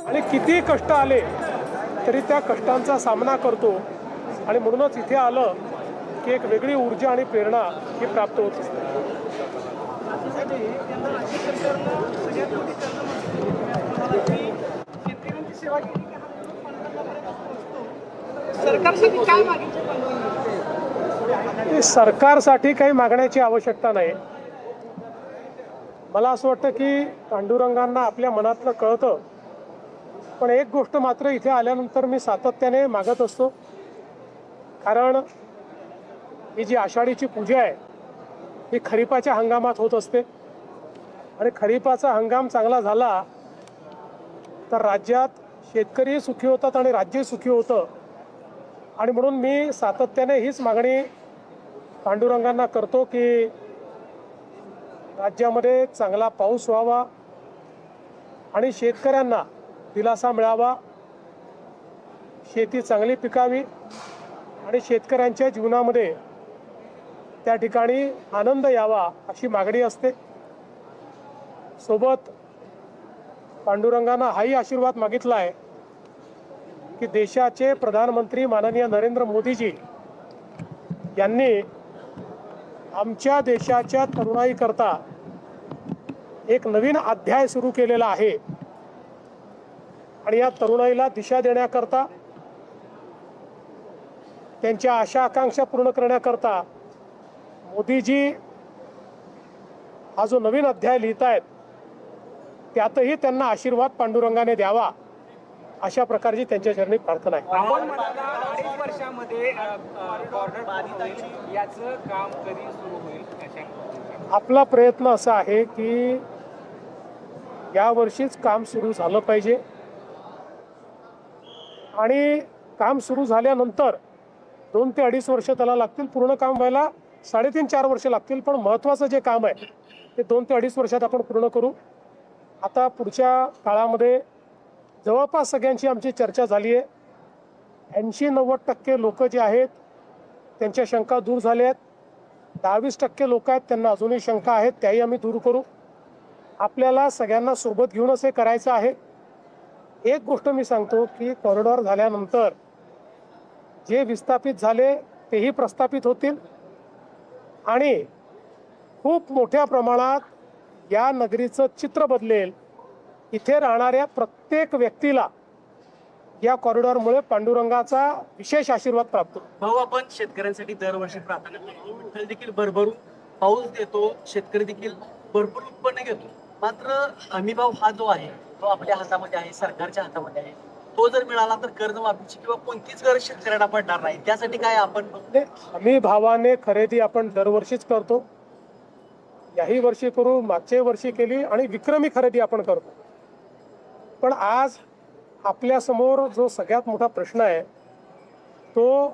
आणि किती कष्ट आले तरी त्या कष्टांचा सामना करतो आणि म्हणूनच इथे आलं की एक वेगळी ऊर्जा आणि प्रेरणा ही प्राप्त होत असते. सरकारसाठी काही मागण्याची आवश्यकता नाही. मला असं वाटतं की पांडुरंगांना आपल्या मनातलं कळतं. पण एक गोष्ट मात्र इथे आल्यानंतर मी सातत्याने मागत असतो, कारण ही जी आषाढीची पूजा आहे ही खरीपाच्या हंगामात होत असते आणि खरीपाचा हंगाम चांगला झाला तर राज्यात शेतकरी सुखी होतात आणि राज्य सुखी होतं. आणि म्हणून मी सातत्याने हीच मागणी पांडुरंगांना करतो की राज्यामध्ये चांगला पाऊस व्हावा आणि शेतकऱ्यांना दिलासा मिळावा, शेती चांगली पिकावी आणि शेतकऱ्यांच्या जीवनामध्ये त्या ठिकाणी आनंद यावा अशी मागणी असते. सोबत पांडुरंगांना हाही आशीर्वाद मागितला आहे की देशाचे प्रधानमंत्री माननीय नरेंद्र मोदीजी यांनी आमच्या देशाच्या तरुणाईकरता एक नवीन अध्याय सुरू केलेला आहे आणि या तरुणाईला दिशा देण्याकरता, त्यांच्या आशा आकांक्षा पूर्ण करण्याकरता मोदीजी हा जो नवीन अध्याय लिहित आहेत त्यातही त्यांना आशीर्वाद पांडुरंगाने द्यावा अशा प्रकारची त्यांच्या चरणी प्रार्थना आहे. 2.5 वर्षामध्ये याचं काम कधी सुरू होईल? आपला प्रयत्न असा आहे की यावर्षीच काम सुरू झालं पाहिजे आणि काम सुरू झाल्यानंतर 2 ते 2.5 वर्ष त्याला लागतील. पूर्ण काम व्हायला 3.5-4 वर्ष लागतील. पण महत्त्वाचं जे काम आहे ते 2 ते 2.5 वर्षात आपण पूर्ण करू. आता पुढच्या काळामध्ये जवळपास सगळ्यांची आमची चर्चा झाली आहे. 80-90% लोक जे आहेत त्यांच्या शंका दूर झाल्या आहेत. 10-20% लोक आहेत त्यांना अजूनही शंका आहेत, त्याही आम्ही दूर करू. आपल्याला सगळ्यांना सोबत घेऊनच हे करायचं आहे. एक गोष्ट मी सांगतो की कॉरिडॉर झाल्यानंतर जे विस्थापित झाले तेही प्रस्थापित होतील आणि खूप मोठ्या प्रमाणात या नगरीचं चित्र बदलेल. इथे राहणाऱ्या प्रत्येक व्यक्तीला या कॉरिडॉरमुळे पांडुरंगाचा विशेष आशीर्वाद प्राप्त होतो. भाऊ, आपण शेतकऱ्यांसाठी दरवर्षी प्रार्थना करतो. विठ्ठल देखील भरभरून पाऊस देतो, शेतकरी देखील भरपूर उत्पन्न घेतो. मात्र हमीभाव हा जो आहे तो आपल्या हातामध्ये आहे, सरकारच्या हातामध्ये आहे. तो जर मिळाला तर कर्जमाफीची किंवा कोणतीच गरज शेतकऱ्यांना पडणार नाही. त्यासाठी काय आपण हमी भावाने खरेदी आपण दरवर्षीच करतो. याही वर्षी करू, मागच्या वर्षी केली आणि विक्रमी खरेदी आपण करतो. पण आज आपल्यासमोर जो सगळ्यात मोठा प्रश्न आहे तो